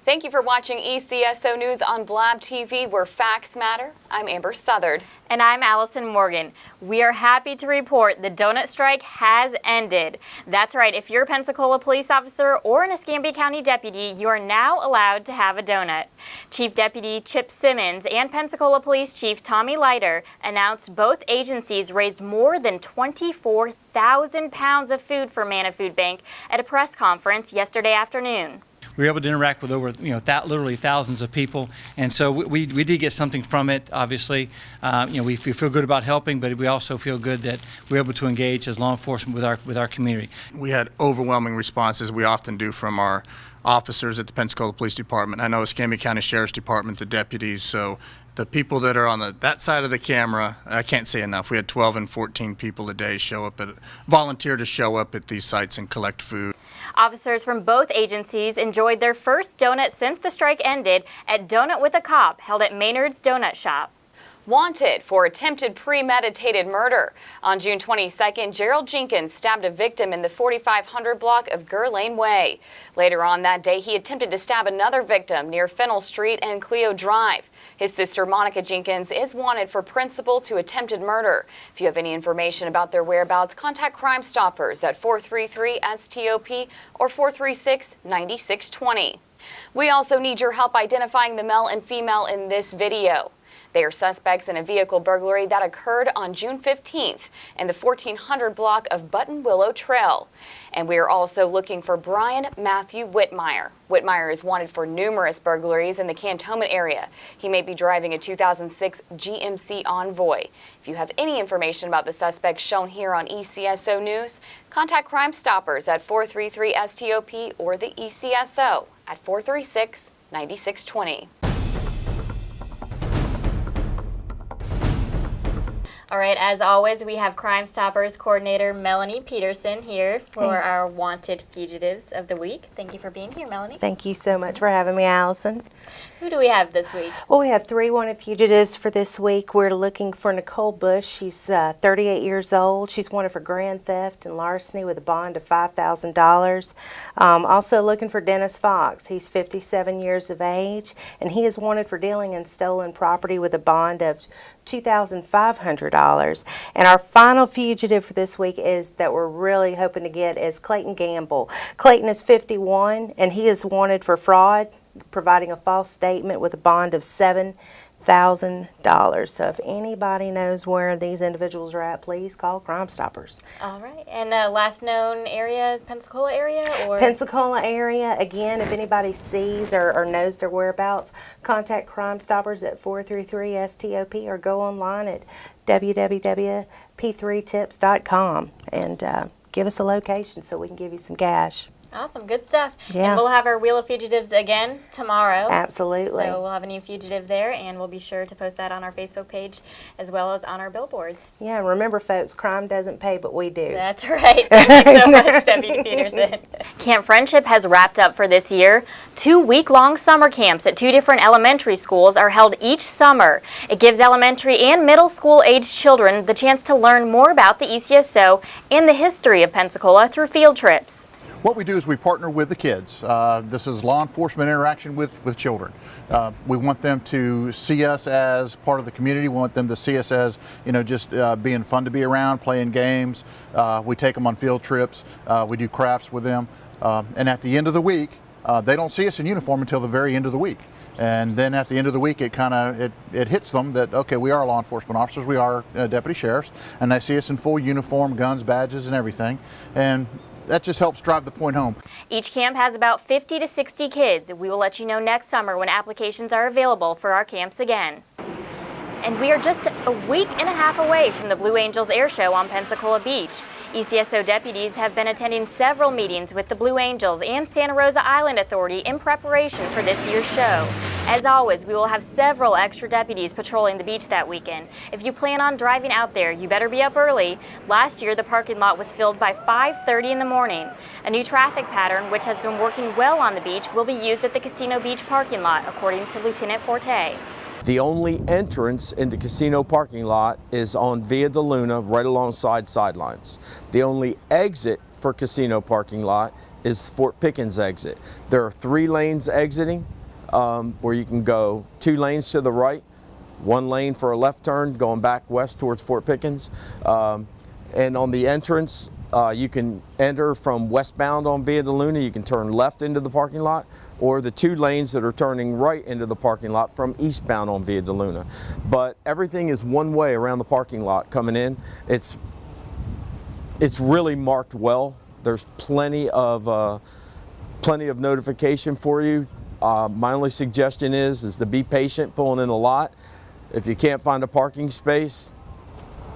Thank you for watching ECSO News on Blab TV, where facts matter. I'm Amber Southard. And I'm Allison Morgan. We are happy to report the donut strike has ended. That's right, if you're a Pensacola police officer or an Escambia County deputy, you are now allowed to have a donut. Chief Deputy Chip Simmons and Pensacola Police Chief Tommy Leiter announced both agencies raised more than 24,000 pounds of food for Manna Food Bank at a press conference yesterday afternoon. We were able to interact with over, literally thousands of people, and so we did get something from it. Obviously, we feel good about helping, but we also feel good that we're able to engage as law enforcement with our community. We had overwhelming responses. We often do from our officers at the Pensacola Police Department. I know Escambia County Sheriff's Department, the deputies. So the people that are on that side of the camera, I can't say enough. We had 12 and 14 people a day volunteer to show up at these sites and collect food. Officers from both agencies enjoyed their first donut since the strike ended at Donut with a Cop, held at Maynard's Donut Shop. Wanted for attempted premeditated murder. On June 22nd, Gerald Jenkins stabbed a victim in the 4500 block of Gurr Lane Way. Later on that day, he attempted to stab another victim near Fennell Street and Cleo Drive. His sister, Monica Jenkins, is wanted for principal to attempted murder. If you have any information about their whereabouts, contact Crime Stoppers at 433-STOP or 436-9620. We also need your help identifying the male and female in this video. They are suspects in a vehicle burglary that occurred on June 15th in the 1400 block of Button Willow Trail. And we are also looking for Brian Matthew Whitmire. Whitmire is wanted for numerous burglaries in the Cantonment area. He may be driving a 2006 GMC Envoy. If you have any information about the suspects shown here on ECSO News, contact Crime Stoppers at 433-STOP or the ECSO at 436-9620. All right, as always, we have Crime Stoppers coordinator Melanie Peterson here for our wanted fugitives of the week. Thank you for being here, Melanie. Thank you so much for having me, Allison. Who do we have this week? Well, we have 3 wanted fugitives for this week. We're looking for Nicole Bush. She's 38 years old. She's wanted for grand theft and larceny with a bond of $5,000. Also looking for Dennis Fox. He's 57 years of age, and he is wanted for dealing in stolen property with a bond of $2,500. And our final fugitive for this week is that we're really hoping to get is Clayton Gamble. Clayton is 51, and he is wanted for fraud, providing a false statement with a bond of $7,000. So if anybody knows where these individuals are at, please call Crime Stoppers. All right. And last known area, Pensacola area? Or Pensacola area. Again, if anybody sees or knows their whereabouts, contact Crime Stoppers at 433-STOP or go online at www.p3tips.com and give us a location so we can give you some cash. Awesome, good stuff. Yeah. And we'll have our Wheel of Fugitives again tomorrow. Absolutely. So we'll have a new fugitive there, and we'll be sure to post that on our Facebook page as well as on our billboards. Yeah, remember folks, crime doesn't pay, but we do. That's right. Thank you so much, Deputy Peterson. Camp Friendship has wrapped up for this year. 2 week-long summer camps at 2 different elementary schools are held each summer. It gives elementary and middle school-aged children the chance to learn more about the ECSO and the history of Pensacola through field trips. What we do is we partner with the kids. This is law enforcement interaction with children. We want them to see us as part of the community. We want them to see us as, just being fun to be around, playing games. We take them on field trips. We do crafts with them. And at the end of the week, they don't see us in uniform until the very end of the week. And then at the end of the week, it hits them that, okay, we are law enforcement officers, we are deputy sheriffs, and they see us in full uniform, guns, badges, and everything. And that just helps drive the point home. Each camp has about 50 to 60 kids. We will let you know next summer when applications are available for our camps again. And we are just a week and a half away from the Blue Angels Air Show on Pensacola Beach. ECSO deputies have been attending several meetings with the Blue Angels and Santa Rosa Island Authority in preparation for this year's show. As always, we will have several extra deputies patrolling the beach that weekend. If you plan on driving out there, you better be up early. Last year, the parking lot was filled by 5:30 in the morning. A new traffic pattern, which has been working well on the beach, will be used at the Casino Beach parking lot, according to Lieutenant Forte. The only entrance into casino parking lot is on Via de Luna, right alongside sidelines. The only exit for casino parking lot is Fort Pickens exit. There are 3 lanes exiting where you can go 2 lanes to the right, 1 lane for a left turn going back west towards Fort Pickens. And on the entrance, you can enter from westbound on Via de Luna. You can turn left into the parking lot, or the 2 lanes that are turning right into the parking lot from eastbound on Via de Luna. But everything is one way around the parking lot coming in. It's really marked well. There's plenty of notification for you. My only suggestion is to be patient pulling in the lot. If you can't find a parking space,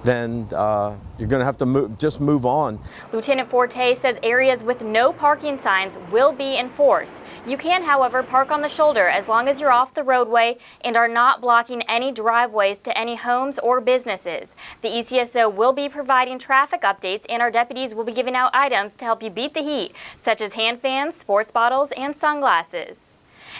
then you're going to have to move on. Lieutenant Forte says areas with no parking signs will be enforced. You can, however, park on the shoulder as long as you're off the roadway and are not blocking any driveways to any homes or businesses. The ECSO will be providing traffic updates, and our deputies will be giving out items to help you beat the heat, such as hand fans, sports bottles, and sunglasses.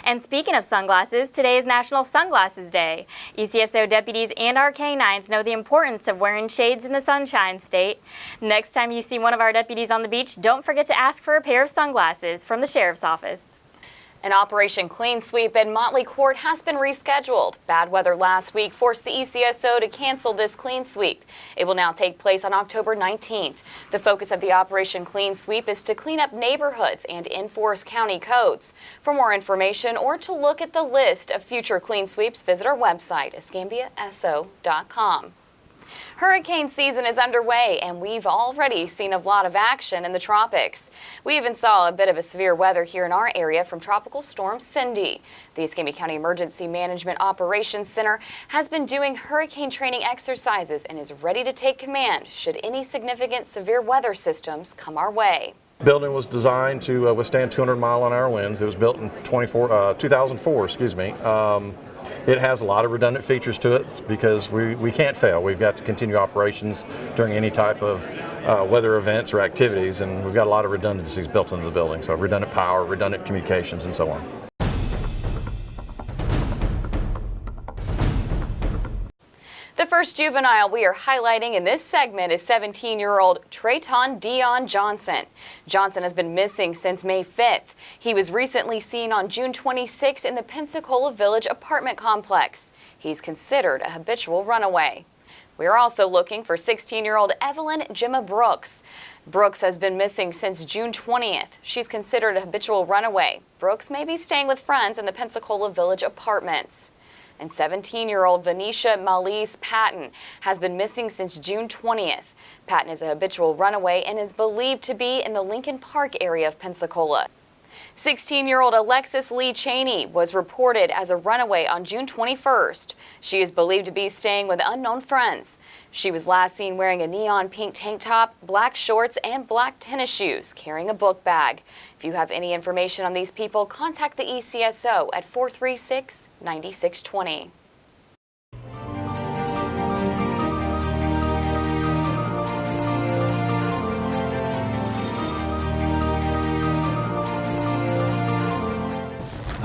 And speaking of sunglasses, today is National Sunglasses Day. ECSO deputies and our canines know the importance of wearing shades in the Sunshine State. Next time you see one of our deputies on the beach, don't forget to ask for a pair of sunglasses from the Sheriff's Office. An Operation Clean Sweep in Motley Court has been rescheduled. Bad weather last week forced the ECSO to cancel this clean sweep. It will now take place on October 19th. The focus of the Operation Clean Sweep is to clean up neighborhoods and enforce county codes. For more information or to look at the list of future clean sweeps, visit our website, escambiaso.com. Hurricane season is underway, and we've already seen a lot of action in the tropics. We even saw a bit of a severe weather here in our area from Tropical Storm Cindy. The Escambia County Emergency Management Operations Center has been doing hurricane training exercises and is ready to take command should any significant severe weather systems come our way. The building was designed to withstand 200-mile-an-hour winds. It was built in 2004. It has a lot of redundant features to it because we can't fail. We've got to continue operations during any type of weather events or activities, and we've got a lot of redundancies built into the building. So redundant power, redundant communications, and so on. The first juvenile we are highlighting in this segment is 17-year-old Trayton Dion Johnson. Johnson has been missing since May 5th. He was recently seen on June 26 in the Pensacola Village apartment complex. He's considered a habitual runaway. We are also looking for 16-year-old Evelyn Gemma Brooks. Brooks has been missing since June 20th. She's considered a habitual runaway. Brooks may be staying with friends in the Pensacola Village apartments. And 17-year-old Venetia Malise Patton has been missing since June 20th. Patton is a habitual runaway and is believed to be in the Lincoln Park area of Pensacola. 16-year-old Alexis Lee Cheney was reported as a runaway on June 21st. She is believed to be staying with unknown friends. She was last seen wearing a neon pink tank top, black shorts, and black tennis shoes, carrying a book bag. If you have any information on these people, contact the ECSO at 436-9620.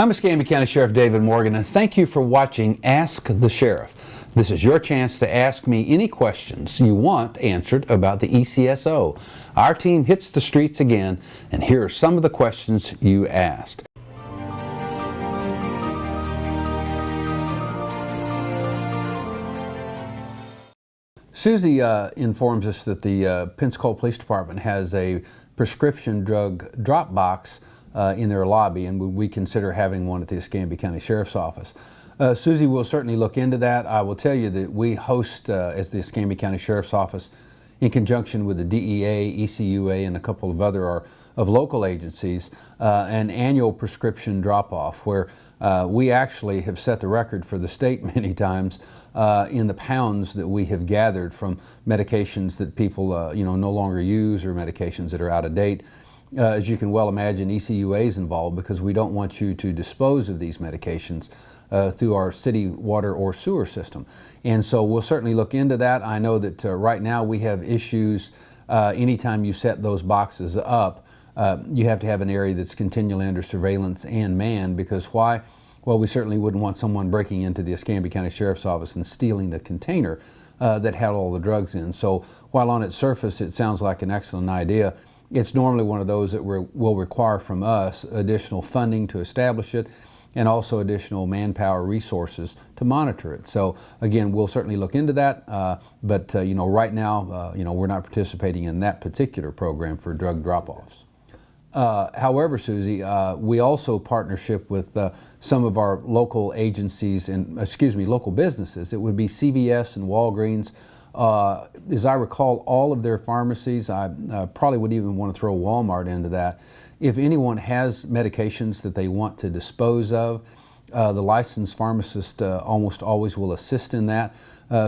I'm Escambia County Sheriff David Morgan, and thank you for watching Ask the Sheriff. This is your chance to ask me any questions you want answered about the ECSO. Our team hits the streets again, and here are some of the questions you asked. Susie informs us that the Pensacola Police Department has a prescription drug drop box in their lobby, and we consider having one at the Escambia County Sheriff's Office. Susie will certainly look into that. I will tell you that we host, as the Escambia County Sheriff's Office, in conjunction with the DEA, ECUA, and a couple of other of local agencies, an annual prescription drop-off where we actually have set the record for the state many times in the pounds that we have gathered from medications that people no longer use or medications that are out of date. As you can well imagine, ECUA is involved because we don't want you to dispose of these medications through our city water or sewer system. And so we'll certainly look into that. I know that right now we have issues anytime you set those boxes up. You have to have an area that's continually under surveillance and manned, because why? Well, we certainly wouldn't want someone breaking into the Escambia County Sheriff's Office and stealing the container that had all the drugs in. So while on its surface it sounds like an excellent idea, it's normally one of those that will require from us additional funding to establish it, and also additional manpower resources to monitor it. So again, we'll certainly look into that, but right now, we're not participating in that particular program for drug drop-offs. However, Susie, we also partnership with some of our local agencies and, local businesses. It would be CVS and Walgreens. As I recall, all of their pharmacies, I probably would even want to throw Walmart into that. If anyone has medications that they want to dispose of, the licensed pharmacist almost always will assist in that.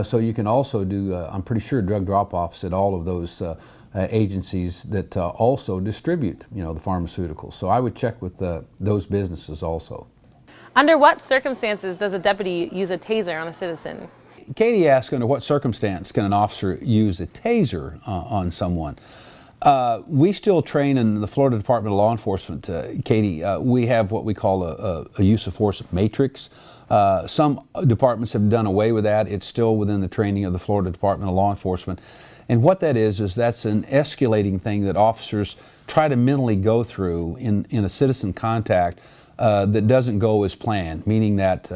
So you can also do, I'm pretty sure, drug drop-offs at all of those agencies that also distribute, the pharmaceuticals. So I would check with those businesses also. Under what circumstances does a deputy use a taser on a citizen? Katie asked, under what circumstance can an officer use a taser on someone? We still train in the Florida Department of Law Enforcement, Katie. We have what we call a use of force matrix. Some departments have done away with that. It's still within the training of the Florida Department of Law Enforcement. And what that is that's an escalating thing that officers try to mentally go through in a citizen contact that doesn't go as planned, meaning that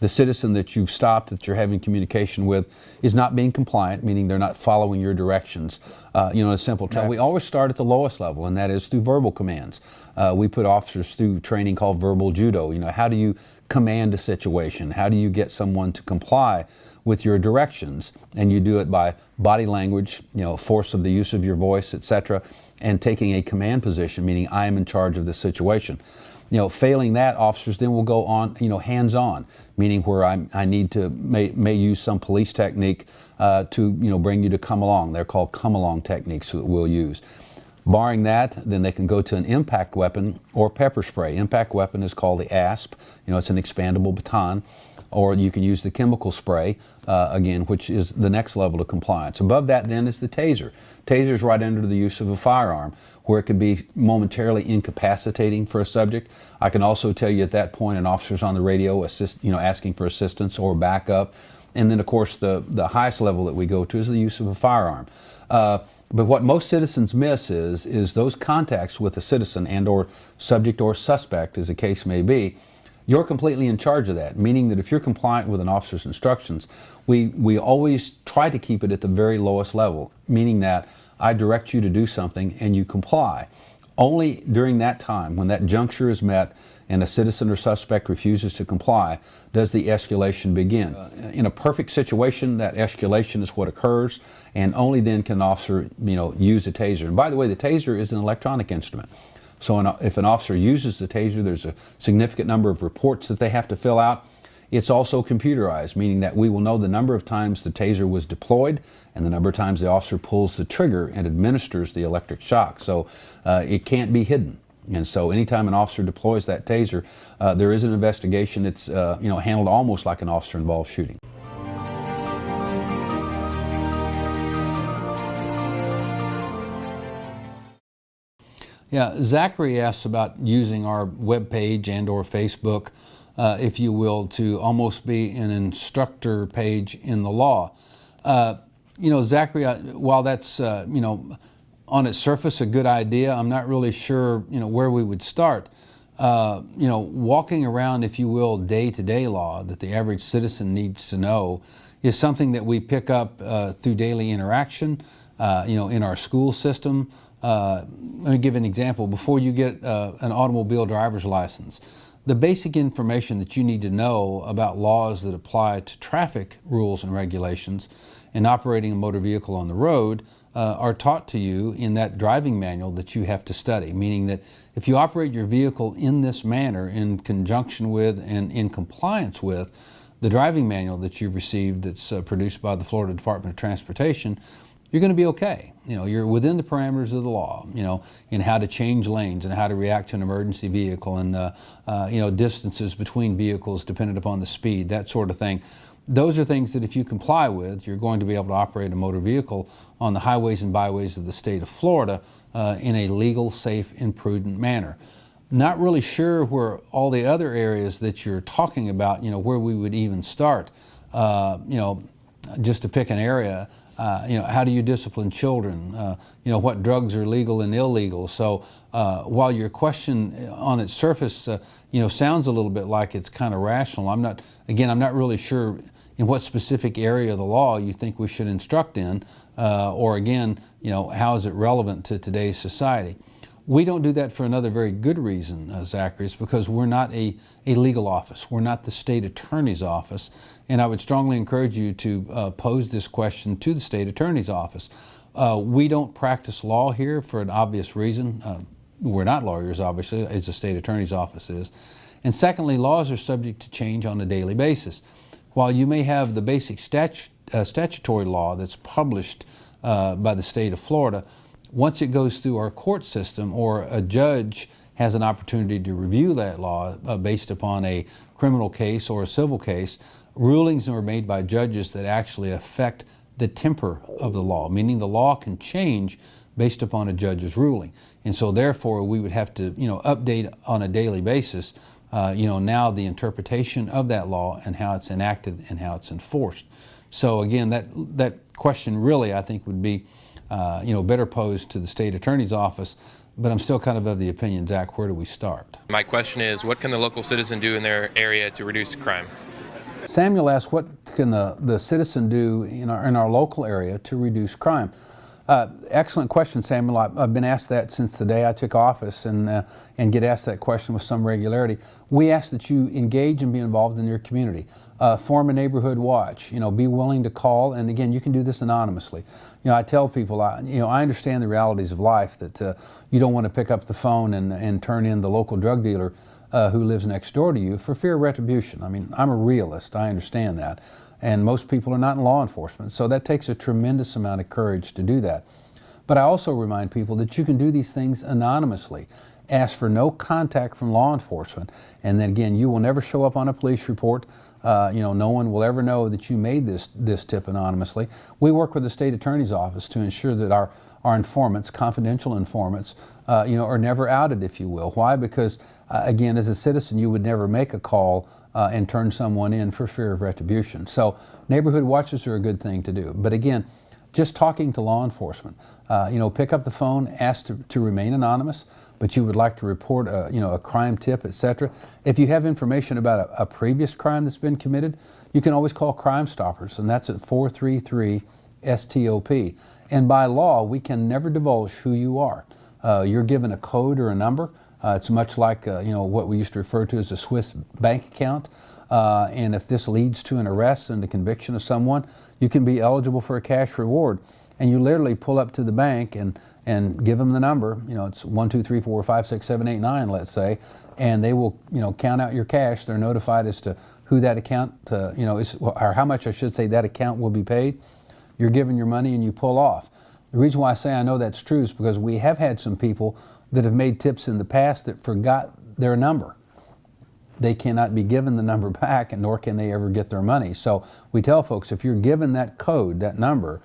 the citizen that you've stopped, that you're having communication with, is not being compliant, meaning they're not following your directions. A simple track. We always start at the lowest level, and that is through verbal commands. We put officers through training called verbal judo. How do you command a situation? How do you get someone to comply with your directions? And you do it by body language, force of the use of your voice, etc., and taking a command position, meaning I am in charge of this situation. Failing that, officers then will go on, hands-on, meaning where I need to may use some police technique to, bring you to come along. They're called come-along techniques that we'll use. Barring that, then they can go to an impact weapon or pepper spray. Impact weapon is called the ASP. It's an expandable baton. Or you can use the chemical spray, again, which is the next level of compliance. Above that then is the taser. Taser is right under the use of a firearm, where it can be momentarily incapacitating for a subject. I can also tell you at that point an officer's on the radio asking for assistance or backup. And then of course the highest level that we go to is the use of a firearm. But what most citizens miss is those contacts with a citizen and or subject or suspect, as the case may be. You're completely in charge of that, meaning that if you're compliant with an officer's instructions, we always try to keep it at the very lowest level, meaning that I direct you to do something and you comply. Only during that time, when that juncture is met and a citizen or suspect refuses to comply, does the escalation begin. In a perfect situation, that escalation is what occurs, and only then can an officer use a taser. And by the way, the taser is an electronic instrument. So if an officer uses the taser, there's a significant number of reports that they have to fill out. It's also computerized, meaning that we will know the number of times the taser was deployed and the number of times the officer pulls the trigger and administers the electric shock. So it can't be hidden. And so anytime an officer deploys that taser, there is an investigation. It's handled almost like an officer-involved shooting. Yeah, Zachary asks about using our webpage and or Facebook, if you will, to almost be an instructor page in the law. Zachary, while that's, on its surface a good idea, I'm not really sure, where we would start. Walking around, if you will, day-to-day law that the average citizen needs to know is something that we pick up through daily interaction, in our school system. Let me give an example. Before you get an automobile driver's license, the basic information that you need to know about laws that apply to traffic rules and regulations and operating a motor vehicle on the road are taught to you in that driving manual that you have to study, meaning that if you operate your vehicle in this manner in conjunction with and in compliance with the driving manual that you've received that's produced by the Florida Department of Transportation, you're going to be okay. You're within the parameters of the law, in how to change lanes and how to react to an emergency vehicle and, distances between vehicles dependent upon the speed, that sort of thing. Those are things that if you comply with, you're going to be able to operate a motor vehicle on the highways and byways of the state of Florida in a legal, safe, and prudent manner. Not really sure where all the other areas that you're talking about, where we would even start. Just to pick an area, how do you discipline children? What drugs are legal and illegal? So while your question on its surface, sounds a little bit like it's kind of rational, I'm not really sure in what specific area of the law you think we should instruct in, or again, how is it relevant to today's society? We don't do that for another very good reason, Zachary. It's because we're not a legal office. We're not the state attorney's office. And I would strongly encourage you to pose this question to the state attorney's office. We don't practice law here for an obvious reason. We're not lawyers, obviously, as the state attorney's office is. And secondly, laws are subject to change on a daily basis. While you may have the basic statutory law that's published by the state of Florida, once it goes through our court system or a judge has an opportunity to review that law based upon a criminal case or a civil case, rulings are made by judges that actually affect the temper of the law, meaning the law can change based upon a judge's ruling. And so therefore we would have to update on a daily basis now the interpretation of that law and how it's enacted and how it's enforced. So again, that question really I think would be better posed to the state attorney's office, but I'm still kind of the opinion, Zach, where do we start? My question is, what can the local citizen do in their area to reduce crime? Samuel asked, what can the citizen do in our local area to reduce crime? Excellent question, Samuel. I've been asked that since the day I took office and get asked that question with some regularity. We ask that you engage and be involved in your community. Form a neighborhood watch. Be willing to call, and again, you can do this anonymously. I tell people, I understand the realities of life, that you don't want to pick up the phone and turn in the local drug dealer who lives next door to you for fear of retribution. I mean, I'm a realist. I understand that. And most people are not in law enforcement, so that takes a tremendous amount of courage to do that. But I also remind people that you can do these things anonymously. Ask for no contact from law enforcement, and then again, you will never show up on a police report. No one will ever know that you made this tip anonymously. We work with the state attorney's office to ensure that our informants, confidential informants, are never outed, if you will. Why? Because again, as a citizen, you would never make a call and turn someone in for fear of retribution. So neighborhood watches are a good thing to do. But again, just talking to law enforcement, pick up the phone, ask to remain anonymous, but you would like to report a crime tip, etc. If you have information about a previous crime that's been committed, you can always call Crime Stoppers, and that's at 433-STOP. And by law, we can never divulge who you are. You're given a code or a number. It's much like what we used to refer to as a Swiss bank account. And if this leads to an arrest and the conviction of someone, you can be eligible for a cash reward. And you literally pull up to the bank and give them the number. It's 1, 2, 3, 4, 5, 6, 7, 8, 9, let's say, and they will count out your cash. They're notified as to who that account is, or how much I should say that account will be paid. You're given your money and you pull off. The reason why I say I know that's true is because we have had some people that have made tips in the past that forgot their number. They cannot be given the number back, and nor can they ever get their money. So we tell folks, if you're given that code, that number,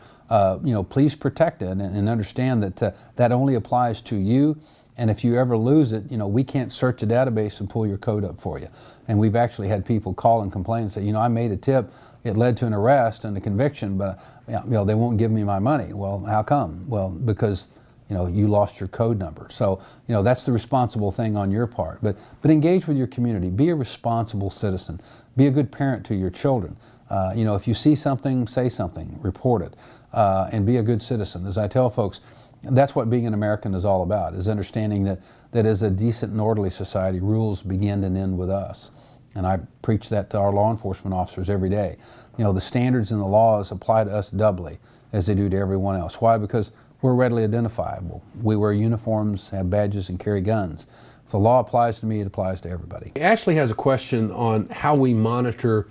please protect it and understand that that only applies to you. And if you ever lose it, we can't search a database and pull your code up for you. And we've actually had people call and complain and say, I made a tip, it led to an arrest and a conviction, but they won't give me my money. Well, how come? Well, because you lost your code number. So, that's the responsible thing on your part. But engage with your community. Be a responsible citizen. Be a good parent to your children. If you see something, say something, report it, and be a good citizen. As I tell folks, that's what being an American is all about, is understanding that as a decent and orderly society, rules begin and end with us. And I preach that to our law enforcement officers every day. The standards and the laws apply to us doubly as they do to everyone else. Why? Because we're readily identifiable. We wear uniforms, have badges, and carry guns. If the law applies to me, it applies to everybody. Ashley has a question on how we monitor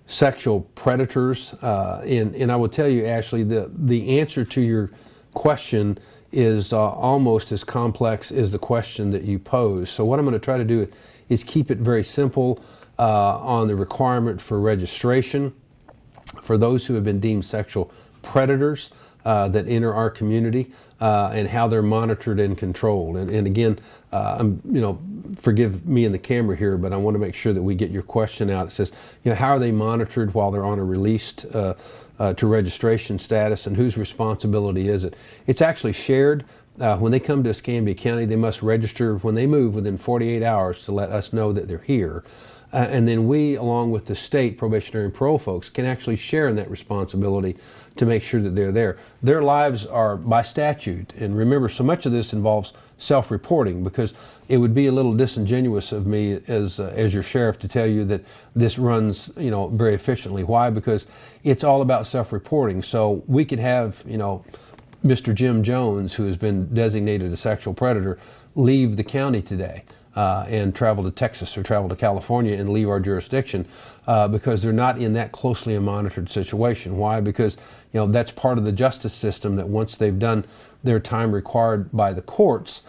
sexual predators. And I will tell you, Ashley, the answer to your question is almost as complex as the question that you pose. So what I'm going to try to do is keep it very simple on the requirement for registration for those who have been deemed sexual predators. that enter our community and how they're monitored and controlled. And again, forgive me and the camera here, but I want to make sure that we get your question out. It says, how are they monitored while they're on a released to registration status, and whose responsibility is it? It's actually shared. When they come to Escambia County, they must register when they move within 48 hours to let us know that they're here. And then we, along with the state probationary and parole folks, can actually share in that responsibility to make sure that they're there. Their lives are by statute, and remember, so much of this involves self-reporting, because it would be a little disingenuous of me as your sheriff to tell you that this runs, very efficiently. Why? Because it's all about self-reporting. So we could have, Mr. Jim Jones, who has been designated a sexual predator, leave the county today. And travel to Texas or travel to California and leave our jurisdiction because they're not in that closely monitored situation. Why? Because that's part of the justice system, that once they've done their time required by the courts,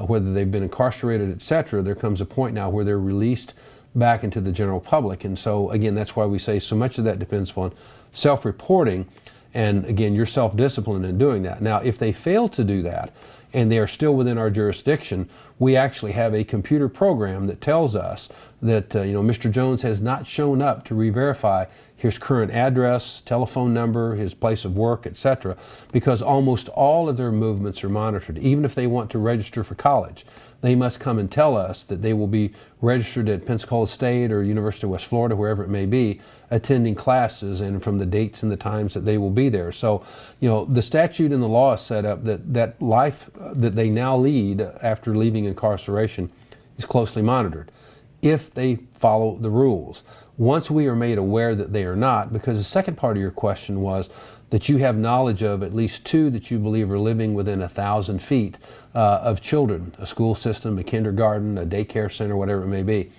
whether they've been incarcerated, etc., there comes a point now where they're released back into the general public. And so again, that's why we say so much of that depends upon self-reporting, and again, your self-discipline in doing that. Now, if they fail to do that, and they are still within our jurisdiction, we actually have a computer program that tells us that Mr. Jones has not shown up to re-verify his current address, telephone number, his place of work, etc., because almost all of their movements are monitored. Even if they want to register for college, they must come and tell us that they will be registered at Pensacola State or University of West Florida, wherever it may be, attending classes, and from the dates and the times that they will be there. So, the statute and the law is set up that life that they now lead after leaving incarceration is closely monitored if they follow the rules. Once we are made aware that they are not, because the second part of your question was that you have knowledge of at least 2 that you believe are living within 1,000 feet of children, a school system, a kindergarten, a daycare center, whatever it may be.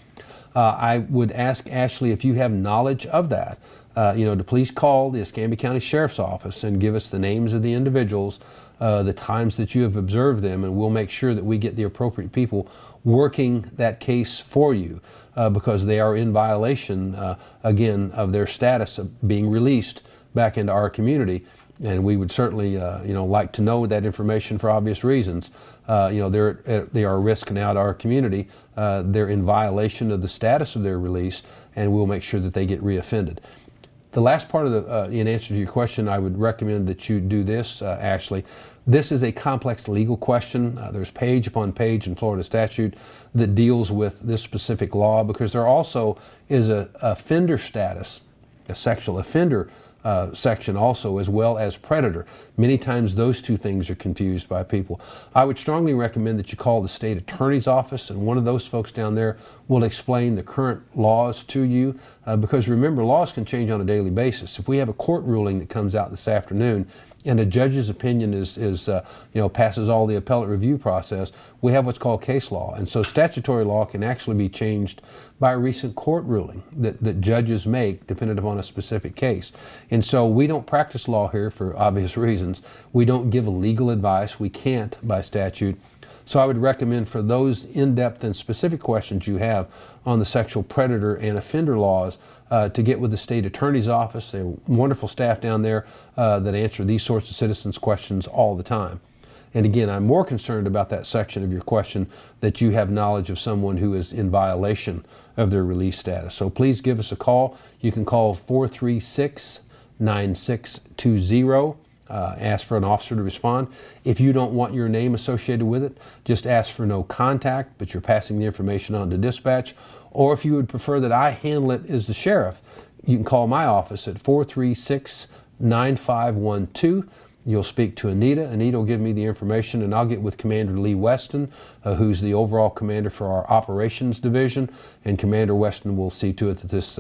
I would ask Ashley, if you have knowledge of that, to please call the Escambia County Sheriff's Office and give us the names of the individuals, the times that you have observed them, and we'll make sure that we get the appropriate people working that case for you, because they are in violation, again, of their status of being released back into our community. And we would certainly, like to know that information for obvious reasons. They are a risk now to our community. They're in violation of the status of their release, and we'll make sure that they get reoffended. The last part of in answer to your question, I would recommend that you do this, Ashley. This is a complex legal question. There's page upon page in Florida statute that deals with this specific law, because there also is a offender status, a sexual offender section also, as well as predator. Many times those 2 things are confused by people. I would strongly recommend that you call the state attorney's office, and one of those folks down there will explain the current laws to you, because remember, laws can change on a daily basis. If we have a court ruling that comes out this afternoon and a judge's opinion passes all the appellate review process, we have what's called case law. And so statutory law can actually be changed by a recent court ruling that judges make dependent upon a specific case. And so we don't practice law here for obvious reasons. We don't give legal advice. We can't by statute. So I would recommend, for those in-depth and specific questions you have on the sexual predator and offender laws, to get with the state attorney's office. They're wonderful staff down there that answer these sorts of citizens' questions all the time. And again, I'm more concerned about that section of your question, that you have knowledge of someone who is in violation of their release status. So please give us a call. You can call 436-9620. Ask for an officer to respond. If you don't want your name associated with it, just ask for no contact, but you're passing the information on to dispatch. Or if you would prefer that I handle it as the sheriff, you can call my office at 436-9512. You'll speak to Anita. Anita will give me the information, and I'll get with Commander Lee Weston, who's the overall commander for our operations division, and Commander Weston will see to it that this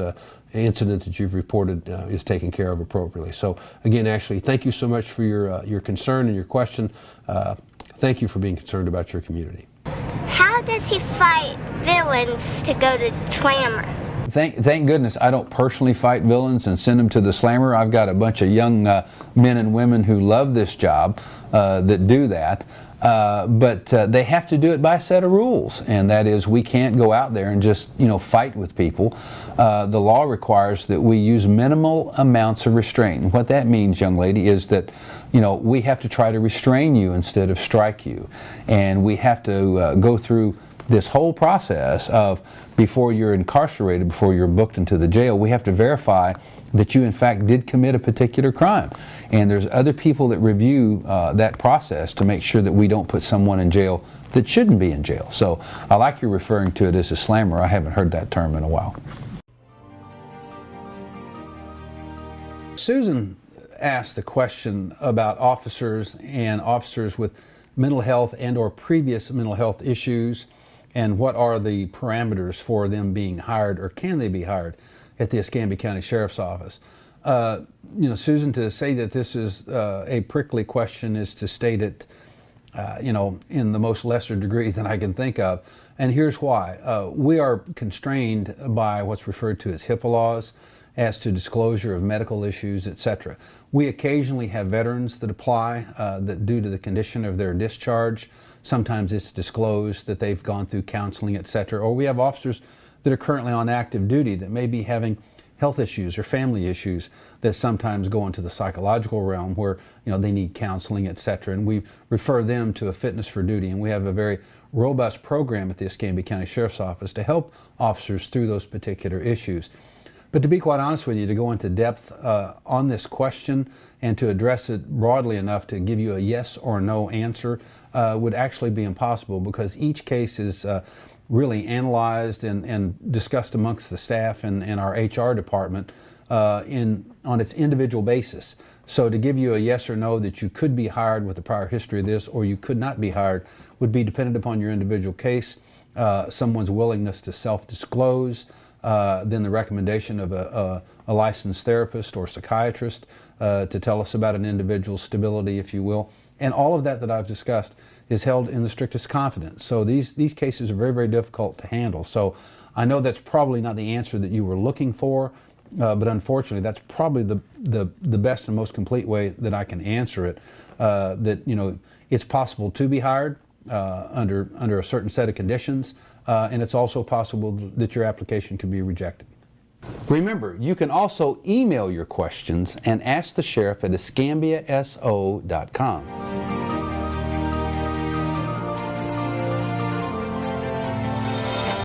incident that you've reported is taken care of appropriately. So again, Ashley, thank you so much for your concern and your question. Thank you for being concerned about your community. How does he fight villains to go to Clamor? thank goodness I don't personally fight villains and send them to the slammer. I've got a bunch of young men and women who love this job that do that. But they have to do it by a set of rules, and that is we can't go out there and just fight with people. The law requires that we use minimal amounts of restraint. And what that means, young lady, is that we have to try to restrain you instead of strike you, and we have to go through this whole process of before you're incarcerated, before you're booked into the jail, we have to verify that you in fact did commit a particular crime. And there's other people that review that process to make sure that we don't put someone in jail that shouldn't be in jail. So I like you referring to it as a slammer. I haven't heard that term in a while. Susan asked the question about officers and officers with mental health and or previous mental health issues, and what are the parameters for them being hired, or can they be hired at the Escambia County Sheriff's Office? Susan, to say that this is a prickly question is to state it, in the most lesser degree than I can think of. And here's why. We are constrained by what's referred to as HIPAA laws as to disclosure of medical issues, etc. We occasionally have veterans that apply that due to the condition of their discharge, sometimes it's disclosed that they've gone through counseling, etc. Or we have officers that are currently on active duty that may be having health issues or family issues that sometimes go into the psychological realm where they need counseling, etc. And we refer them to a fitness for duty, and we have a very robust program at the Escambia County Sheriff's Office to help officers through those particular issues. But to be quite honest with you, to go into depth on this question and to address it broadly enough to give you a yes or no answer would actually be impossible, because each case is really analyzed and discussed amongst the staff and our HR department on its individual basis. So to give you a yes or no that you could be hired with a prior history of this or you could not be hired would be dependent upon your individual case, someone's willingness to self-disclose, then the recommendation of a licensed therapist or psychiatrist to tell us about an individual's stability, if you will. And all of that I've discussed is held in the strictest confidence. So these cases are very, very difficult to handle. So I know that's probably not the answer that you were looking for, but unfortunately that's probably the best and most complete way that I can answer it, that it's possible to be hired under a certain set of conditions, and it's also possible that your application can be rejected. Remember, you can also email your questions and ask the sheriff at escambiaso.com.